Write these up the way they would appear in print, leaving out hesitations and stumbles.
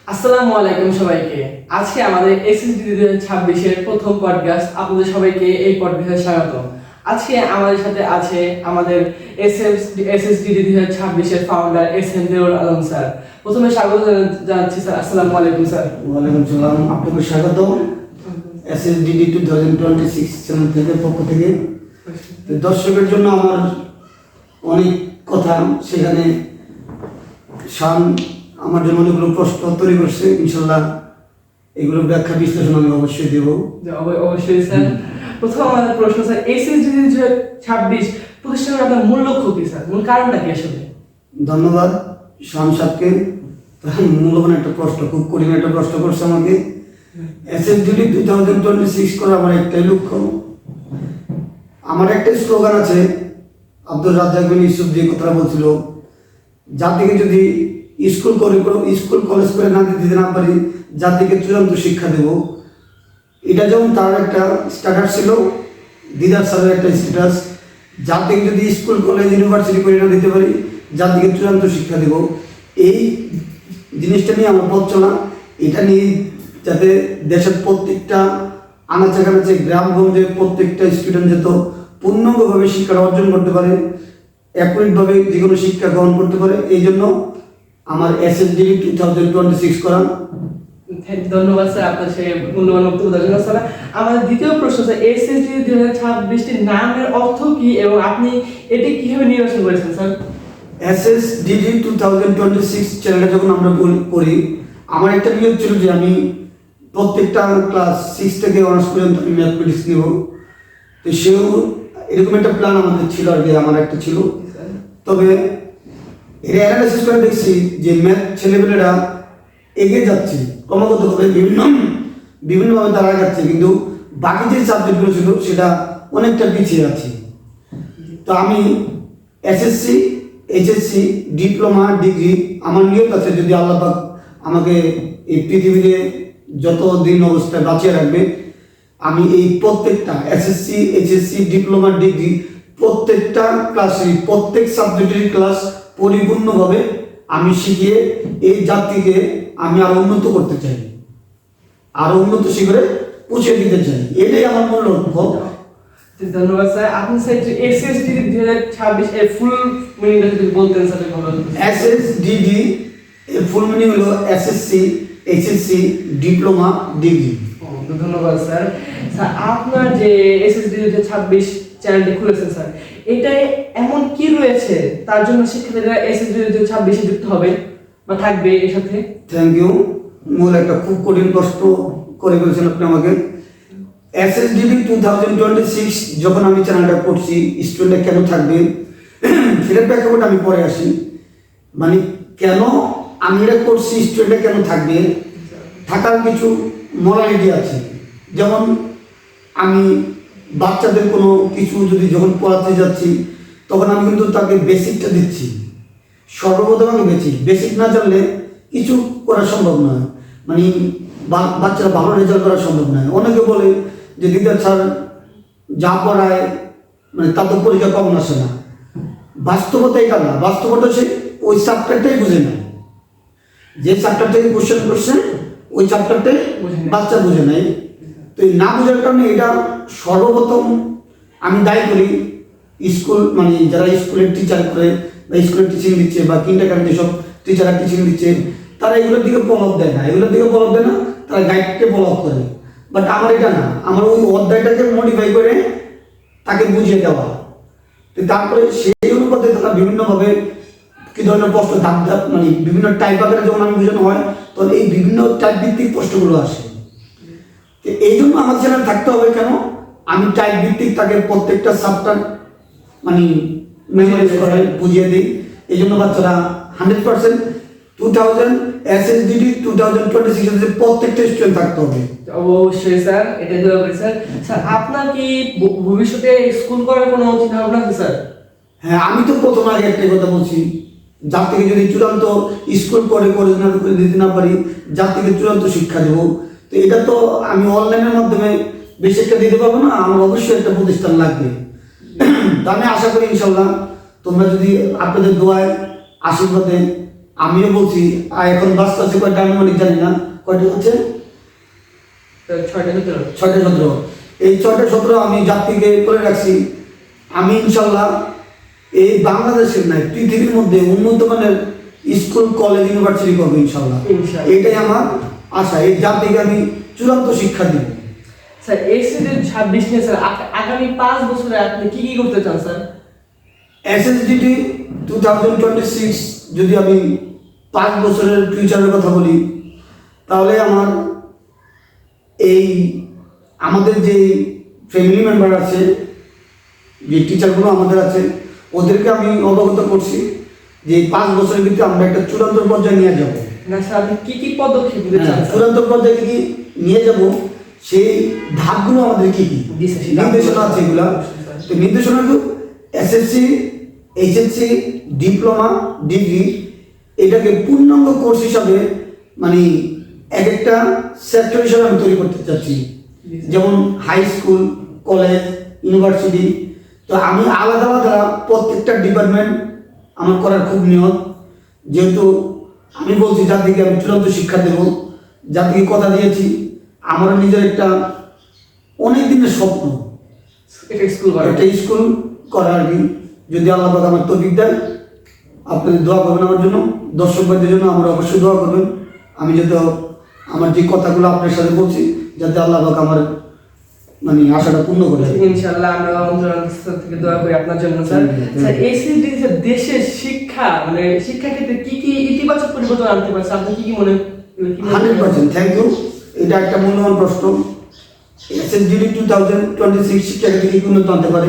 আসসালামু আলাইকুম সবাইকে। আজকে আমাদের এসএসডি 2026 এর প্রথম পডকাস্ট। আপনাদের সবাইকে এই পডকাস্টে স্বাগত। আজকে আমাদের সাথে আছে আমাদের এসএসডি 2026 এর ফাউন্ডার এসএম দেওয়াল আলম স্যার। প্রথমে স্বাগত জানাচ্ছি স্যার। আসসালামু আলাইকুম স্যার। ওয়ালাইকুম সালাম, আপনাকে স্বাগত এসএসডিডি 2026 চ্যানেল থেকে পক্ষ থেকে। তো দর্শকের জন্য আমার অনেক কথা, সেখানে শান আমার জন্য অনেকগুলো প্রশ্ন তৈরি করছে। ইনশাল্লাহ এগুলো ব্যাখ্যা বিশ্লেষণ আমি অবশ্যই দেব। অবশ্যই স্যার। প্রথম আমাদের প্রশ্ন স্যার, এসএসডি 2026 প্রতিষ্ঠানের আপনার মূল লক্ষ্য কি স্যার? মূল কারণটা কি আসলে? ধন্যবাদ শান সাহেবকে, মূল্যবান একটা প্রশ্ন, খুব কঠিন একটা প্রশ্ন করছে আমাকে। এসএসডিডি 2026 করা আমার একটাই লক্ষ্য। আমার একটা স্লোগান আছে, আব্দুর রাজ্জাক বিন ইউসুফ যে কথাটা বলছিল, জাতিকে যদি স্কুল কলেজ করে না দিতে না পারি, জাতিকে চূড়ান্ত শিক্ষা দেব। এটা যেমন তার একটা স্ট্যাটাস ছিল, দিদার স্যারের একটা স্ট্যাটাস, জাতিকে যদি স্কুল কলেজ ইউনিভার্সিটি করে না দিতে পারি, জাতিকে চূড়ান্ত শিক্ষা দেব। এই জিনিসটা নিয়ে আমার পথ চলা, এটা নিয়ে যাতে দেশের প্রত্যেকটা আনাচে কানাচে গ্রামগঞ্জে প্রত্যেকটা স্টুডেন্ট যত পূর্ণাঙ্গভাবে শিক্ষা অর্জন করতে পারে, একইভাবে যে কোনো শিক্ষা গ্রহণ করতে পারে, এই জন্য আমার এসএসডিডি 2026 করা। ধন্যবাদ স্যার আপনার সেই মূল্যবান বক্তব্য দেওয়ার জন্য। স্যার আমাদের দ্বিতীয় প্রশ্ন স্যার, এসএসডি 2026 নামের অর্থ কি এবং আপনি এটি কিভাবে নির্বাচন করেছেন স্যার? এসএসডিডি 2026 চ্যানেলটা যখন আমরা করি, আমার একটা নিয়ম ছিল যে আমি প্রত্যেকটা ক্লাস 6 থেকে অনার্স পর্যন্ত আমি ম্যাথমেটিক্স নেব। তো সেও এরকম একটা প্ল্যান আমাদের ছিল, আর কি আমার একটা ছিল। তবে এটা অ্যানালাইসিস করে দেখছি যে ম্যাথ ছেলেমেয়েরা এগিয়ে যাচ্ছে ক্রমাগতভাবে, বিভিন্নভাবে তারা যাচ্ছে, কিন্তু বাকি যে সাবজেক্টগুলো ছিল সেটা অনেকটা পিছিয়ে আছে। তো আমি এসএসসি, এইচএসসি, ডিপ্লোমা, ডিগ্রি, আমার নিয়ত আছে যদি আল্লাহ পাক আমাকে এই পৃথিবীতে যত দিন অবস্থায় বাঁচিয়ে রাখবে, আমি এই প্রত্যেকটা এসএসসি, এইচএসসি, ডিপ্লোমা, ডিগ্রি প্রত্যেকটা ক্লাসে প্রত্যেক সাবজেক্টের ক্লাস পরিপূর্ণভাবে আমি শিখিয়ে এই জাতিকে আমি আরো উন্নত করতে চাই, আরো উন্নত শিখরে পৌঁছে দিতে চাই। এটাই আমার মূল লক্ষ্য। ধন্যবাদ স্যার। আপনি স্যার এসএসডি 2026 এর ফুল মিনিংটা যদি বলতেন স্যার ভালো হতো। এসএসডিডি এর ফুল মিনিং হলো এসএসসি, এইচএসসি, ডিপ্লোমা, ডিগ্রি। ধন্যবাদ স্যার। স্যার আপনার যে এসএসডি 2026 চ্যানেলটি খুলেছেন স্যার, এটাই এমন কি রয়েছে তার জন্য শিক্ষার্থীরা এসএসডি 2026 যুক্ত হবে বা থাকবে এর সাথে? Thank you. মূল একটা খুব কঠিন প্রশ্ন করে বলছেন আপনি আমাকে। এসএসডিডি 2026 যখন আমি চ্যানেলটা করছি, স্টুডেন্টরা কেন থাকবে সেটার প্রেক্ষাপটে আমি পরে আসি। মানে কেন আমি এটা করছি, স্টুডেন্টরা কেন থাকবে, থাকার কিছু মোরালিটি আছে। যেমন আমি বাচ্চাদের কোনো কিছু যদি যখন পড়াতে যাচ্ছি, তখন আমি কিন্তু তাকে বেসিকটা দিচ্ছি। সর্বপ্রথম আমি বেসিক না জানলে কিছু করা সম্ভব নয়, মানে বাচ্চারা ভালো রেজাল্ট করা সম্ভব নয়। অনেকে বলে যে দিদার স্যার যা পড়ায় মানে তার তো পরীক্ষা কমন আসে না। বাস্তবতা এটা না, বাস্তবতা সে ওই চ্যাপ্টারটাই বুঝে না। যে চ্যাপ্টার থেকে কোশ্চেন করছে ওই চ্যাপ্টারটাই বাচ্চা বুঝে নাই। তো এই না বোঝার কারণে এটা সর্বপ্রথম আমি দায়ী করি স্কুল, মানে যারা স্কুলের টিচার করে বা স্কুলের টিচিং দিচ্ছে বা কিন্ডারগার্টেন যেসব টিচাররা টিচিং দিচ্ছে, তারা এগুলোর দিকে ফলোআপ দেয় না, তারা গাইডকে ফলোআপ করে। বাট আমার এটা না, আমার ওই অধ্যায়টাকে মডিফাই করে তাকে বুঝিয়ে দেওয়া। তো তারপরে সেই অনুপাতে তারা বিভিন্নভাবে কি ধরনের প্রশ্ন মানে বিভিন্ন টাইপ আকারে যখন আমি বোঝানো হয়, তখন এই বিভিন্ন টাইপ ভিত্তিক প্রশ্নগুলো আসে। তো এই জন্য আমার চ্যানেল থাকতে হবে। কেন আমি টাইপ ভিত্তিক তাকে প্রত্যেকটা সাবটা মানে মেমোরাইজ করে বুঝিয়ে দিই। এই জন্য বাচ্চারা 100% 2000 এসএসডিডি 2026 প্রত্যেকটা স্টুডেন্ট থাকতে হবে। অবশ্যই স্যার, এটা দোয়া করি স্যার। স্যার আপনার কি ভবিষ্যতে স্কুল করার কোনো চিন্তা ভাবনা আছে স্যার? হ্যাঁ, আমি তো প্রথম আগে একটা কথা বলছি, যার থেকে যদি চূড়ান্ত স্কুল করে দিতে না পারি, যার থেকে চূড়ান্ত শিক্ষা দেবো। তো এটা তো আমি অনলাইনের মাধ্যমে বেশি একটা দিতে পারবো না, আমার অবশ্যই একটা প্রতিষ্ঠান লাগবে। তো আমি আশা করি ইনশাল্লাহ তোমরা যদি আপনাদের দোয়ায় আশীর্বাদে আমিও বলছি এখন বাচ্চা আছে কয়টা আমি অনেক জানি না, কয়টা হচ্ছে 6টা 17। এই 6টা 17 আমি জাতিকে করে রাখছি। আমি ইনশাল্লাহ এই বাংলাদেশের নাই পৃথিবীর মধ্যে উন্নত মানের স্কুল কলেজ ইউনিভার্সিটি করবো ইনশাল্লাহ। এটাই আমার আশা। এই জাতিকে আমি চূড়ান্ত শিক্ষা দিব। স্যার এসএসডি 26 নিয়ে স্যার আগামী 5 বছরে আপনি কি কি করতে চান স্যার? এসএসডিটি 2026 যদি আমি 5 বছরের ফিউচারের কথা বলি, তাহলে আমার এই আমাদের যে ফ্যামিলি মেম্বার আছে, যে টিচারগুলো আমাদের আছে, ওদেরকে আমি অবগত করছি যে 5 বছরের ভিতরে আমরা একটা চূড়ান্ত পর্যায়ে নিয়ে যাব। না স্যার আপনি কি কি পদক্ষেপ নিতে চান? চূড়ান্ত পর্যায়ে কি নিয়ে যাব সেই ধাপগুলো আমাদের কি কি নির্দেশনা আছে, এগুলা তো নির্দেশনাগুলো এসএসসি, এইচএসসি, ডিপ্লোমা, ডিগ্রি, এটাকে পূর্ণাঙ্গ কোর্স হিসাবে মানে এক একটা সেক্টর হিসাবে আমি তৈরি করতে চাচ্ছি। যেমন হাই স্কুল, কলেজ, ইউনিভার্সিটি। তো আমি আলাদা আলাদা প্রত্যেকটা ডিপার্টমেন্ট আমার করার খুব নিয়ত। যেহেতু আমি বলছি জাতিকে আমি চূড়ান্ত শিক্ষা দেব, জাতিকে কথা দিয়েছি। আমার নিজের একটা অনেক দিনের স্বপ্ন একটা স্কুল করা আর কি। যদি আল্লাহ পাক আমার তৌফিক দেয়, আপনাদের দোয়া করবেন আমার জন্য, দর্শক ভাইদের জন্য আমরা অবশ্যই দোয়া করবেন। আমি যাতে আমার যে কথাগুলো আপনার সাথে বলছি, যাতে আল্লাহ পাক আমার মানে আশাটা পূর্ণ করে। ইনশাআল্লাহ আমরা অন্তর থেকে দোয়া করি আপনার জন্য স্যার। স্যার এসএসডি দেশের শিক্ষা মানে শিক্ষা ক্ষেত্রে কি কি ইতিবাচক পরিবর্তন আনতে পারছে আপনি কি কি মনে? 100% থ্যাংক ইউ। এটা একটা মূল্যবান প্রশ্ন। এসএসডি 2026 শিক্ষা ক্ষেত্রে কি উন্নত আনতে পারে?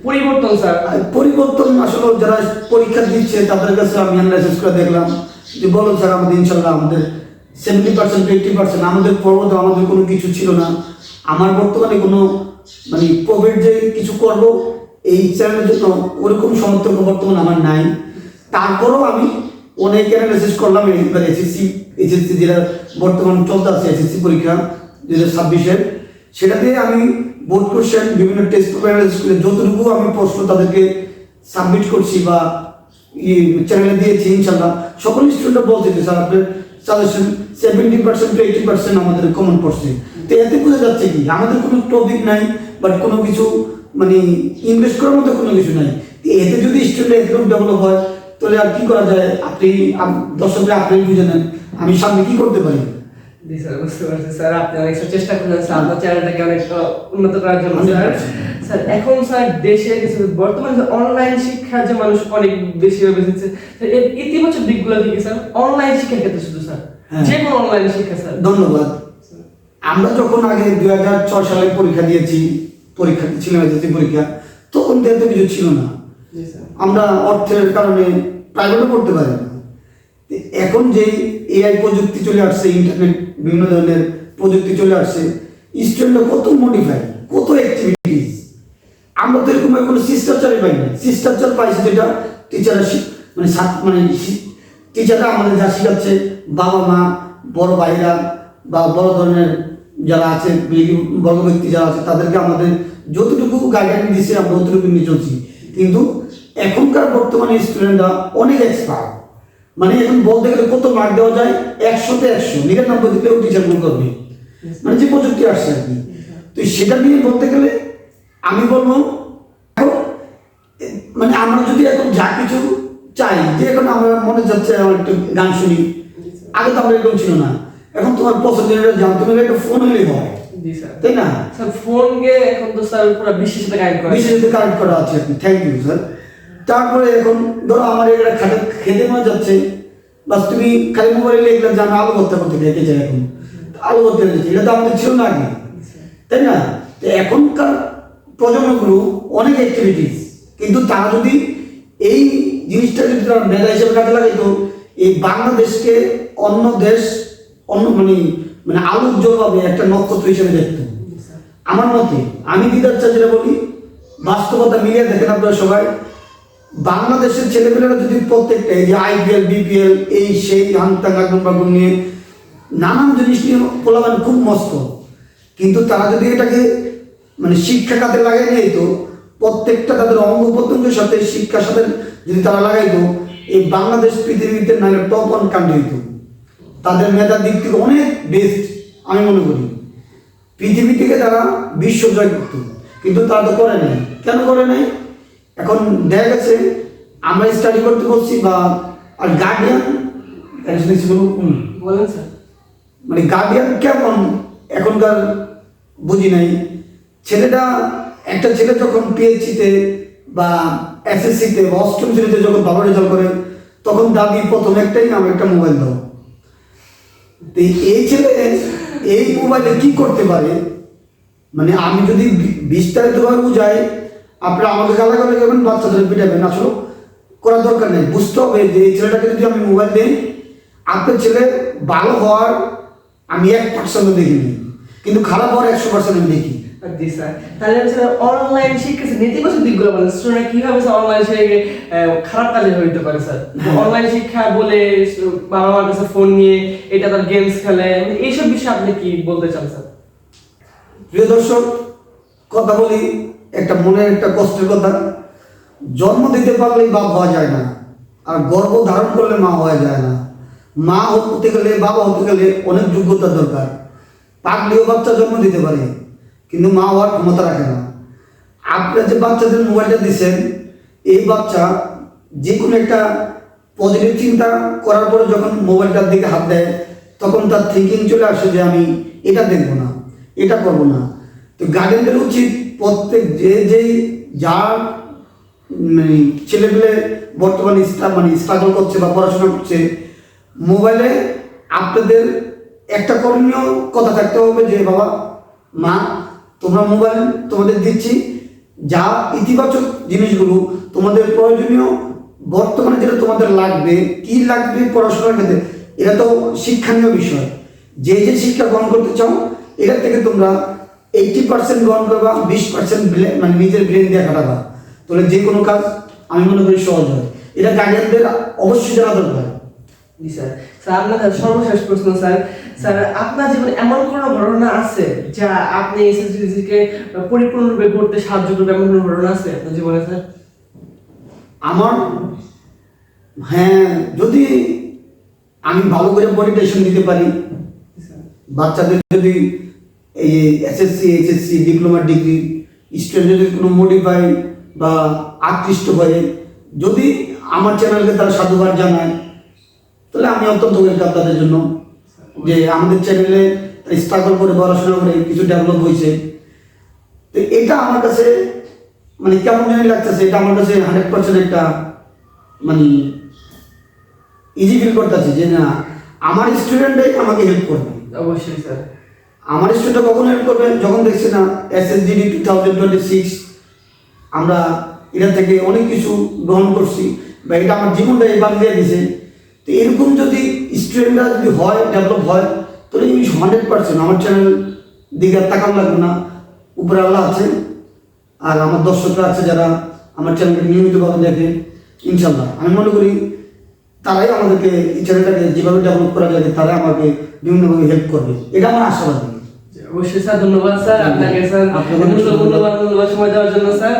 পরিবর্তন স্যার, পরিবর্তন আসলে যারা পরীক্ষা দিচ্ছে তাদের কাছে আমি অ্যানালাইসিস করে দেখলাম যে বলো স্যার আমাদের ইনশাল্লাহ আমাদের 70% 80% আমাদের পর্বত আমাদের কোনো কিছু ছিল না। আমার বর্তমানে কোনো মানে কোভিড যে কিছু করব এই চ্যানেলের জন্য ওরকম সমর্থক বর্তমানে আমার নাই। তারপরেও আমি অনেক অ্যানালাইসিস করলাম এইবার এইচএসসি যেটা বর্তমান চলতে আছে এসএসসি পরীক্ষা 2026-এর, সেটাতে আমি বোর্ড কোশ্চেন বিভিন্ন টেস্ট পেপার অ্যানালাইসিস করে যতটুকু আমি প্রশ্ন তাদেরকে সাবমিট করছি বা চ্যানেলে দিয়েছি, ইনশাল্লাহ সকল স্টুডেন্টরা বলছে যে স্যার আপনার সাজেশন 70% to 80% আমাদের কমন পড়ছে। তো এতে বোঝা যাচ্ছে কি আমাদের কোনো টপিক নাই, বাট কোনো কিছু মানে ইনভেস্ট করার মতো কোনো কিছু নাই। এতে যদি স্টুডেন্ট এরকম ডেভেলপ হয় তাহলে আর কি করা যায়? আপনি দর্শকরা আপনি বুঝে নেন আমি সামনে কি করতে পারি। জি স্যার বুঝতে পারছি স্যার, আপনি অনেক চেষ্টা করছেন স্যার আপনার চ্যানেলটাকে অনেক উন্নত করার জন্য স্যার। স্যার এখন স্যার দেশে বর্তমানে অনলাইন শিক্ষার যে মানুষ অনেক বেশি হয়ে গেছে স্যার, এর ইতিবাচক দিকগুলো কি কি স্যার? অনলাইন শিক্ষার ক্ষেত্রে শুধু স্যার যে কোনো অনলাইন শিক্ষা স্যার। ধন্যবাদ। আমরা যখন আগে 2006 সালে পরীক্ষা দিয়েছি, পরীক্ষা ছিলাম এসএসসি পরীক্ষা, তখন তো কিছু ছিল না। আমরা অর্থের কারণে প্রাইভেটও পড়তে পারি না। এখন যে এআই প্রযুক্তি চলে আসছে, ইন্টারনেট বিভিন্ন ধরনের প্রযুক্তি চলে আসছে, স্টুডেন্টরা কত মডিফাই, কত অ্যাক্টিভিটিস। আমরা তো এরকম কোনো শিষ্টাচারই পাই না। শিষ্টাচার পাইছে যেটা টিচাররা মানে টিচাররা আমাদের যা শিখাচ্ছে, বাবা মা, বড় ভাইরা বা বড় ধরনের যারা আছে বড় ব্যক্তি যারা আছে তাদেরকে আমাদের যতটুকু গাইডলাইন দিচ্ছে আমরা অতটুকু নিয়ে চলছি। কিন্তু এখনকার বর্তমানে স্টুডেন্টরা অনেক এক্সপার্ট। মানে এখন বলতে গেলে কত মার্ক দেওয়া যায় 100-তে 100, 99 দিলেও টিচার ভুল করবে, মানে যে প্রযুক্তি আসছে আর কি। তো সেটা নিয়ে বলতে গেলে আমি বলবো মানে আমরা যদি এখন যা কিছু চাই, যে এখন আমরা মনে যাচ্ছে আমার একটু গান শুনি, আগে তো আমরা এরকম ছিল না। এখন তোমার পছন্দের জান তুমি একটা ফোন হলেই হয়, তাই না স্যার? ফোনকে এখন তো স্যার পুরো বিশ্বের সাথে কানেক্ট করা আছে। Thank you sir. তারপরে এখন ধরো আমার এটা খেতে মনে যাচ্ছে, বাস তুমি খালি মোবাইলে লিখলে যে আমি আলু ভর্তা করতে খেতে চাই, এখন আলু ভর্তা দিচ্ছি, এটা তো আমাদের ছিল না আগে, তাই না? তো এখনকার প্রজন্মগুলো অনেক অ্যাক্টিভিটিস, কিন্তু তারা যদি এই জিনিসটা যদি তারা মেধা হিসেবে কাজে লাগাইতো, এই বাংলাদেশকে অন্য দেশ অন্য মানে আলো উজ্জ্বলভাবে একটা নক্ষত্র হিসেবে দেখতো আমার মতে। আমি দিদার চা যেটা বলি, বাস্তবতা মিলিয়ে দেখেন আপনারা সবাই, বাংলাদেশের ছেলেমেয়েরা যদি প্রত্যেকটা এই যে আইপিএল বিপিএল এই সেই হাংতাঙ্গাগুন নিয়ে নানান জিনিস নিয়ে পোলাবেন খুব মস্ত, কিন্তু তারা যদি এটাকে মানে শিক্ষা খাতে লাগাই নিয়ে তো প্রত্যেকটা তাদের অঙ্গ প্রত্যঙ্গের সাথে শিক্ষার সাথে যদি তারা লাগাইতো, এই বাংলাদেশ পৃথিবীতে নাহলে টপ 1 কান্ট্রি তো তাদের মেধার দিক থেকে অনেক বেস্ট আমি মনে করি। পৃথিবী থেকে তারা বিশ্ব জয় করত, কিন্তু তারা তো করে নাই। কেন করে নাই? এখন দেখা গেছে আমরা স্টাডি করতে বলছি বা আর গার্ডিয়ান বলেন স্যার। মানে গার্ডিয়ান কেমন এখনকার বুঝি নাই। একটা ছেলে যখন পিএইচসিতে বা এসএসসিতে বা অষ্টম শ্রেণীতে যখন ভালো রেজাল্ট করে তখন দাবি প্রথম একটাই আমার একটা মোবাইল দাও। তো এই ছেলে এই মোবাইলে কি করতে পারে, মানে আমি যদি বিস্তারিতভাবে বুঝাই আপনারা আমাকে গালাগালি করবেন, বাচ্চাদের পিটাবেন, আসলে করার দরকার নেই। বুঝতে হবে যে এই ছেলেটাকে যদি আমি মোবাইল দিই, আপনার ছেলে ভালো হওয়ার আমি 1% দেখিনি, কিন্তু খারাপ হওয়ার 100% আমি দেখি। জি স্যার। তাহলে স্যার অনলাইন শিক্ষা নেতিবাচক দিকগুলো বলেন, স্টুডেন্ট কিভাবে অনলাইন শিখে খারাপ কাজে হইতে পারে স্যার? অনলাইন শিক্ষা বলে বাবা মার কাছে ফোন নিয়ে এটা তার গেমস খেলে, এইসব বিষয়ে আপনি কি বলতে চান স্যার? প্রিয় দর্শক, কথা বলি একটা মনের একটা কষ্টের কথা। জন্ম দিতে পারলেই বাপ হওয়া যায় না, আর গর্ভ ধারণ করলে মা হওয়া যায় না। মা হতে গেলে, বাবা হতে গেলে অনেক যোগ্যতার দরকার। পাগলিও বাচ্চা জন্ম দিতে পারে, কিন্তু মা হওয়ার ক্ষমতা রাখে না। আপনারা যে বাচ্চাদের মোবাইলটা দিচ্ছেন, এই বাচ্চা যে কোনো একটা পজিটিভ চিন্তা করার পরে যখন মোবাইলটার দিকে হাত দেয়, তখন তার থিঙ্কিং চলে আসে যে আমি এটা দেখবো না, এটা করবো না। তো গার্ডিয়ানদের উচিত প্রত্যেক যার ছেলেপেলে বর্তমানে স্ট্রাগল করছে বা পড়াশোনা করছে, মোবাইলে আপনাদের একটা করণীয় কথা থাকতে হবে যে বাবা মা তোমরা মোবাইল তোমাদের দিচ্ছি, যা ইতিবাচক জিনিসগুলো তোমাদের প্রয়োজনীয় বর্তমানে যেটা তোমাদের লাগবে, কি লাগবে পড়াশোনার ক্ষেত্রে, এটা তো শিক্ষণীয় বিষয়। যে শিক্ষা গ্রহণ করতে চাও এটার থেকে তোমরা 80% গ্রহণ করবা, 20% মানে নিজের ব্রেন দিয়ে কাটাবা, তাহলে যে কোনো কাজ আমি মনে করি সহজ হয়। এটা গার্ডিয়ানদের অবশ্যই জানা দরকার। জি স্যার। স্যার আপনার সর্বশেষ প্রশ্ন স্যার, স্যার আপনার জীবনে এমন কোনো ঘটনা আছে যা আপনি এসএসডিকে পরিপূর্ণরূপে করতে সাহায্য করবে, এমন কোনো ঘটনা আছে আপনার জীবনে স্যার? আমার হ্যাঁ, যদি আমি ভালো করে মোটিভেশন দিতে পারি, বাচ্চাদের যদি এই SSC HSC diploma degree student যদি কোনো মোটিফাই বা আকৃষ্ট হয়ে যদি আমার চ্যানেলকে তারা সাধুবাদ জানায়, তাহলে আমি অত্যন্ত ওয়েলকাম তাদের জন্য। যে আমাদের চ্যানেলে স্ট্রাগল করে পড়াশোনা করে কিছু ডেভেলপ হয়েছে, তো এটা আমার কাছে মানে কেমন জানি লাগতেছে। এটা আমার কাছে 100% একটা মানে ইজি ফিল করতেছে যে না, আমার স্টুডেন্টরাই আমাকে হেল্প করবে। অবশ্যই স্যার। আমার স্টুডেন্ট কখন হেল্প করবে? যখন দেখছি না এসএসজিডি 2026 আমরা এটা থেকে অনেক কিছু গ্রহণ করছি বা এটা আমার জীবনটা এবার দিয়ে দিয়েছে। তো এরকম যদি স্টুডেন্টরা যদি হয়, ডেভেলপ হয়, তাহলে 100% আমার চ্যানেল দিকে আর তাকান লাগবে না। উপরে আল্লাহ আছে আর আমার দর্শকরা আছে যারা আমার চ্যানেলকে নিয়মিতভাবে দেখে, ইনশাল্লাহ আমি মনে করি তারাই আমাদেরকে এই চ্যানেলটাকে যেভাবে ডেভেলপ করা যায় তারাই আমাকে বিভিন্নভাবে হেল্প করবে, এটা আমার আশাবাদী। অবশ্যই স্যার, ধন্যবাদ স্যার আপনাকে স্যার মূল্যবান সময় দেওয়ার জন্য স্যার।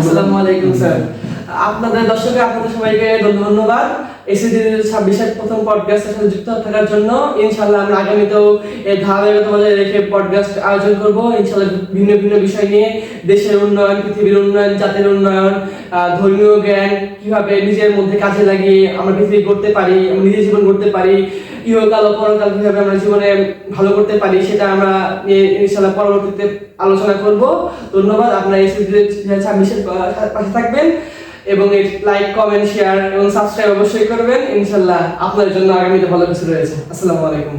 আসসালামু আলাইকুম স্যার। আপনাদের দর্শক আপনাদের সবাইকে ধন্যবাদ এসএসডি 26-এর প্রথম পডকাস্টের সাথে যুক্ত থাকার জন্য। ইনশাআল্লাহ আমরা আগামীতেও এই ধারাবাহিকতা বজায় রেখে পডকাস্ট আয়োজন করব ইনশাআল্লাহ, ভিন্ন ভিন্ন বিষয় নিয়ে। দেশের উন্নয়ন, পৃথিবীর উন্নয়ন, জাতির উন্নয়ন, ধর্মীয় জ্ঞান কিভাবে নিজের মধ্যে কাজে লাগিয়ে আমরা পৃথিবী করতে পারি, আমরা নিজের জীবন করতে পারি, ইহকাল ও পরকাল কিভাবে আমরা জীবনে ভালো করতে পারি, সেটা আমরা ইনশাআল্লাহ পরবর্তীতে আলোচনা করব। ধন্যবাদ। আপনারা এসএসডি 26-এর পাশে থাকবেন এবং লাইক, কমেন্ট, শেয়ার এবং সাবস্ক্রাইব অবশ্যই করবেন। ইনশাআল্লাহ আপনাদের জন্য আগামীতে ভালো কিছু রয়েছে। আসসালামু আলাইকুম।